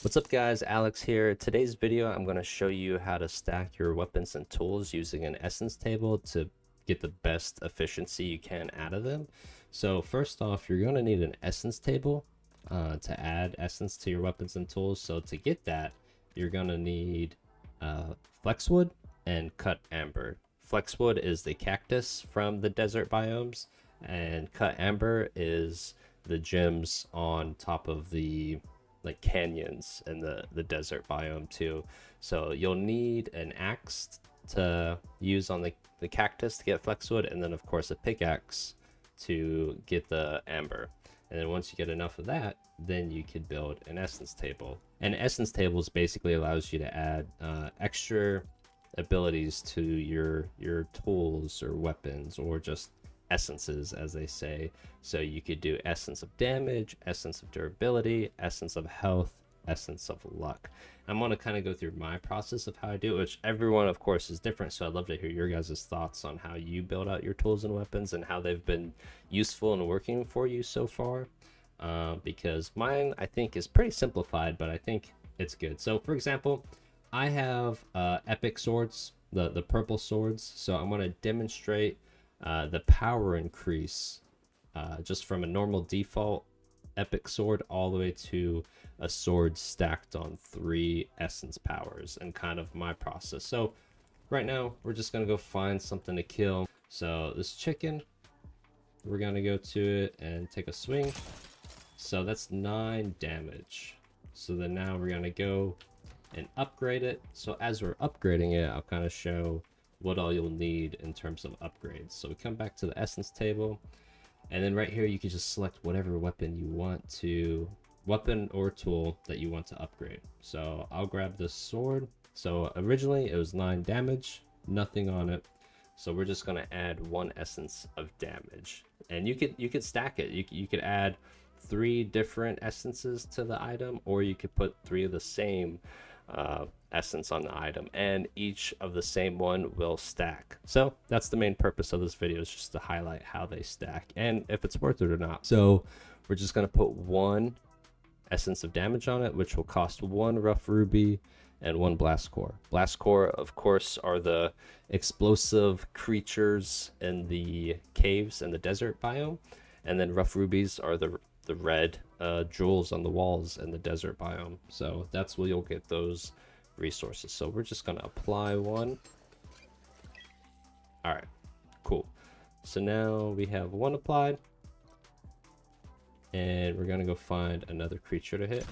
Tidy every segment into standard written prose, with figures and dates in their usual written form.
What's up guys, Alex here. Today's video I'm going to show you how to stack your weapons and tools using an essence table to get the best efficiency you can out of them. So first off, you're going to need an essence table to add essence to your weapons and tools. So to get that, you're going to need flexwood and cut amber. Flexwood is the cactus from the desert biomes, and cut amber is the gems on top of the like canyons in the desert biome too. So you'll need an axe to use on the cactus to get flexwood, and then of course a pickaxe to get the amber. And then once you get enough of that, then you could build an essence table. And essence tables basically allows you to add extra abilities to your tools or weapons, or just essences as they say. So you could do essence of damage, essence of durability, essence of health, essence of luck. I'm going to kind of go through my process of how I do it, which everyone of course is different, so I'd love to hear your guys' thoughts on how you build out your tools and weapons and how they've been useful and working for you so far. Because mine I think is pretty simplified, but I think it's good. So for example, I have epic swords, the purple swords, so I'm going to demonstrate the power increase just from a normal default epic sword all the way to a sword stacked on 3 essence powers, and kind of my process. So right now we're just gonna go find something to kill. So this chicken, we're gonna go to it and take a swing. So that's 9 damage. So then now we're gonna go and upgrade it. So as we're upgrading it, I'll kind of show what all you'll need in terms of upgrades. So we come back to the essence table, and then right here you can just select whatever weapon you want to, weapon or tool that you want to upgrade. So I'll grab this sword. So originally it was 9 damage, nothing on it. So we're just gonna add 1 essence of damage, and you could stack it. You could add 3 different essences to the item, or you could put 3 of the same essence on the item, and each of the same one will stack. So that's the main purpose of this video, is just to highlight how they stack and if it's worth it or not. So we're just going to put 1 essence of damage on it, which will cost 1 rough ruby and 1 blast core. Blast core of course are the explosive creatures in the caves in the desert biome, and then rough rubies are the red jewels on the walls in the desert biome. So that's where you'll get those resources. So we're just gonna apply 1. All right, cool. So now we have 1 applied, and we're gonna go find another creature to hit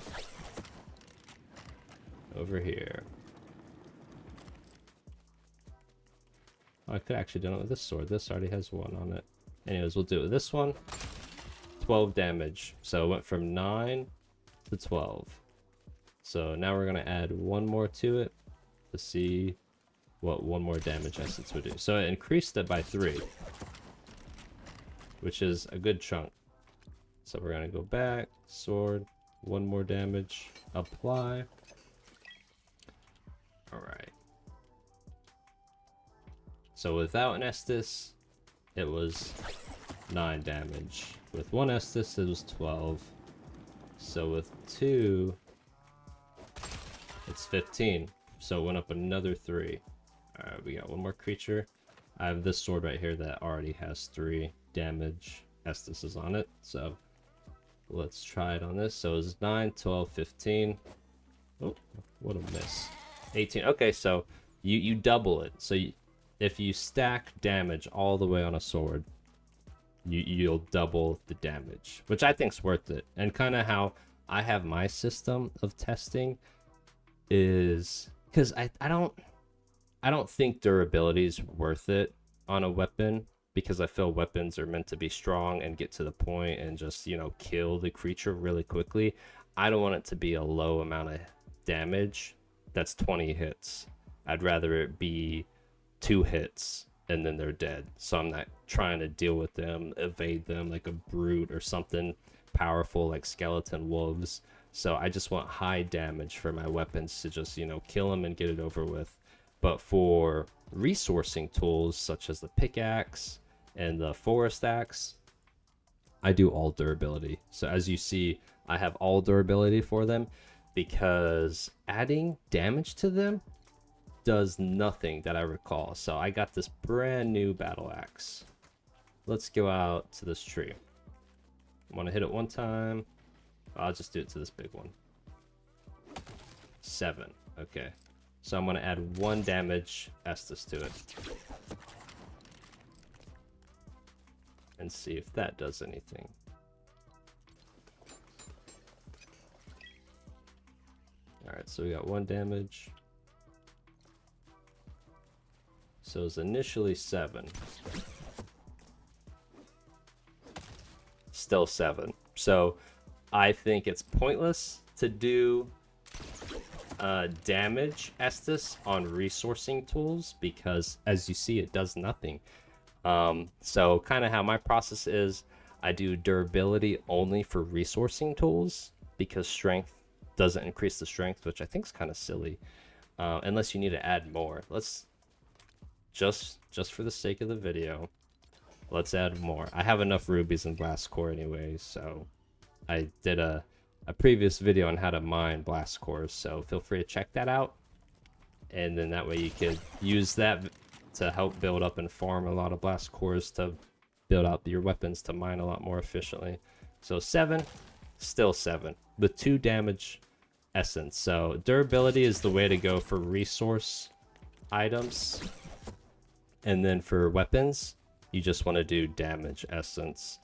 over here. Oh, I could actually do it with this sword. This already has 1 on it. Anyways, we'll do it with this one. 12 damage. So it went from 9 to 12. So now we're going to add 1 more to it to see what 1 more damage essence would do. So it increased it by 3, which is a good chunk. So we're going to go back, sword, 1 more damage, apply. All right. So without an Estus, it was 9 damage. With 1 Estus, it was 12. So with 2, it's 15. So it went up another 3. Alright, we got 1 more creature. I have this sword right here that already has 3 damage Estuses on it. So let's try it on this. So it's 9, 12, 15. Oh, what a miss. 18. Okay, so you double it. So if you stack damage all the way on a sword, you'll double the damage, which I think's worth it. And kind of how I have my system of testing is because I don't think durability is worth it on a weapon, because I feel weapons are meant to be strong and get to the point and just, you know, kill the creature really quickly. I don't want it to be a low amount of damage that's 20 hits. I'd rather it be 2 hits and then they're dead. So I'm not trying to deal with them, evade them like a brute or something powerful like skeleton wolves. So I just want high damage for my weapons to just, you know, kill them and get it over with. But for resourcing tools such as the pickaxe and the forest axe, I do all durability. So as you see, I have all durability for them. because adding damage to them does nothing that I recall. So I got this brand new battle axe. Let's go out to this tree. I want to hit it one time. I'll just do it to this big one. 7. Okay. So I'm going to add 1 damage Estus to it. And see if that does anything. Alright, so we got 1 damage. So it's initially 7. Still 7. So I think it's pointless to do damage Estus on resourcing tools because, as you see, it does nothing. So kind of how my process is, I do durability only for resourcing tools because strength doesn't increase the strength, which I think is kind of silly, unless you need to add more. Let's just for the sake of the video, let's add more. I have enough rubies and blast core anyway, so I did a previous video on how to mine blast cores, so feel free to check that out, and then that way you could use that to help build up and farm a lot of blast cores to build out your weapons to mine a lot more efficiently. So 7, still 7 with 2 damage essence. So durability is the way to go for resource items, and then for weapons you just want to do damage essence.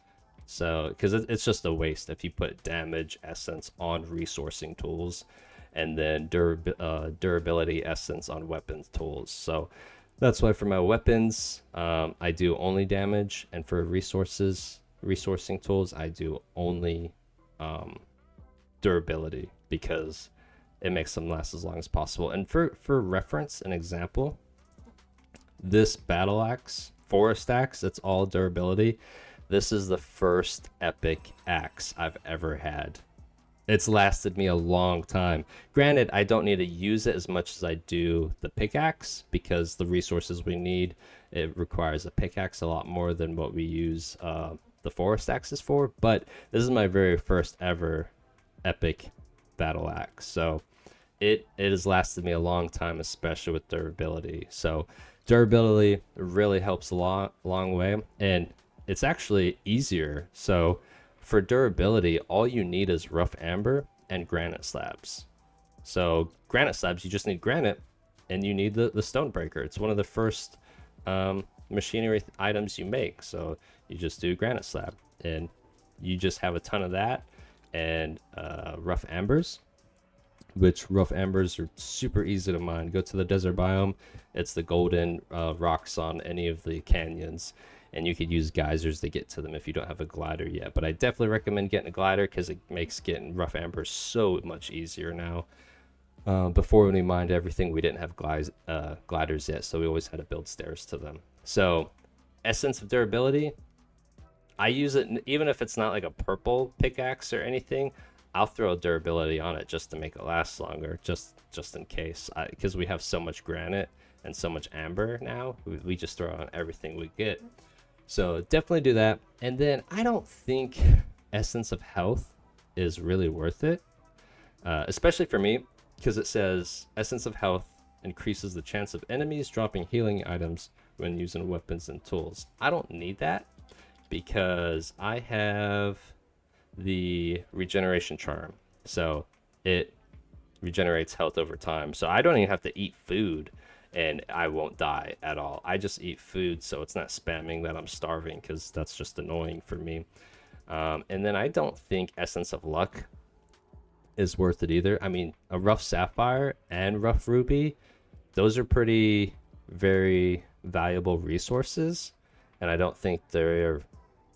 So because it's just a waste if you put damage essence on resourcing tools and then durability essence on weapons tools. So that's why for my weapons I do only damage, and for resourcing tools I do only durability because it makes them last as long as possible. And for reference, an example, this battle axe, forest axe, it's all durability. This is the first epic axe I've ever had. It's lasted me a long time. Granted, I don't need to use it as much as I do the pickaxe because the resources we need, it requires a pickaxe a lot more than what we use the forest axes for. But this is my very first ever epic battle axe, so it has lasted me a long time, especially with durability. So durability really helps a long way, and it's actually easier. So for durability, all you need is rough amber and granite slabs. So granite slabs, you just need granite, and you need the stone breaker. It's one of the first machinery items you make. So you just do granite slab, and you just have a ton of that, and rough ambers, which rough ambers are super easy to mine. Go to the desert biome. It's the golden rocks on any of the canyons, and you could use geysers to get to them if you don't have a glider yet. But I definitely recommend getting a glider because it makes getting rough ambers so much easier now. Before, when we mined everything, we didn't have gliders yet, so we always had to build stairs to them. So essence of durability, I use it even if it's not like a purple pickaxe or anything. I'll throw durability on it just to make it last longer, just in case, because we have so much granite and so much amber now. We just throw on everything we get. So definitely do that. And then I don't think essence of health is really worth it, especially for me, because it says essence of health increases the chance of enemies dropping healing items when using weapons and tools. I don't need that because I have the regeneration charm, so it regenerates health over time. So I don't even have to eat food and I won't die at all. I just eat food, so it's not spamming that I'm starving, because that's just annoying for me. And then I don't think essence of luck is worth it either. I mean, a rough sapphire and rough ruby, those are very valuable resources, and I don't think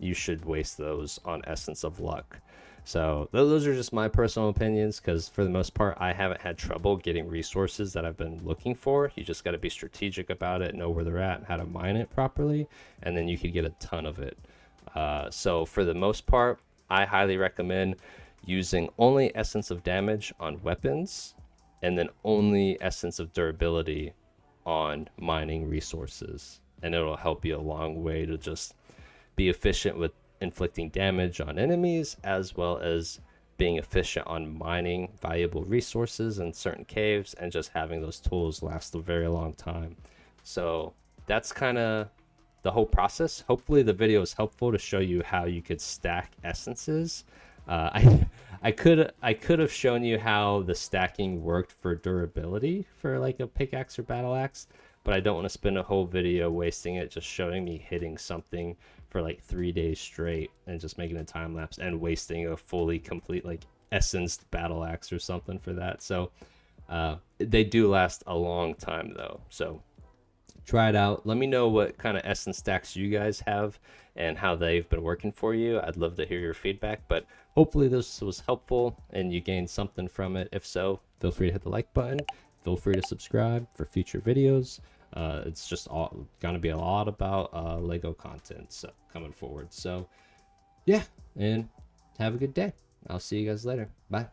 you should waste those on essence of luck. So those are just my personal opinions, because for the most part I haven't had trouble getting resources that I've been looking for. You just got to be strategic about it, know where they're at and how to mine it properly, and then you could get a ton of it. So for the most part, I highly recommend using only essence of damage on weapons, and then only essence of durability on mining resources, and it'll help you a long way to just be efficient with inflicting damage on enemies, as well as being efficient on mining valuable resources in certain caves and just having those tools last a very long time. So that's kind of the whole process. Hopefully the video is helpful to show you how you could stack essences. I could have shown you how the stacking worked for durability for like a pickaxe or battle axe, but I don't want to spend a whole video wasting it just showing me hitting something for like 3 days straight and just making a time lapse and wasting a fully complete like essenced battle axe or something for that. So they do last a long time though. So try it out. Let me know what kind of essence stacks you guys have and how they've been working for you. I'd love to hear your feedback, but hopefully this was helpful and you gained something from it. If so, feel free to hit the like button. Feel free to subscribe for future videos. It's just gonna be a lot about Lego content so coming forward. So yeah, and have a good day. I'll see you guys later. Bye.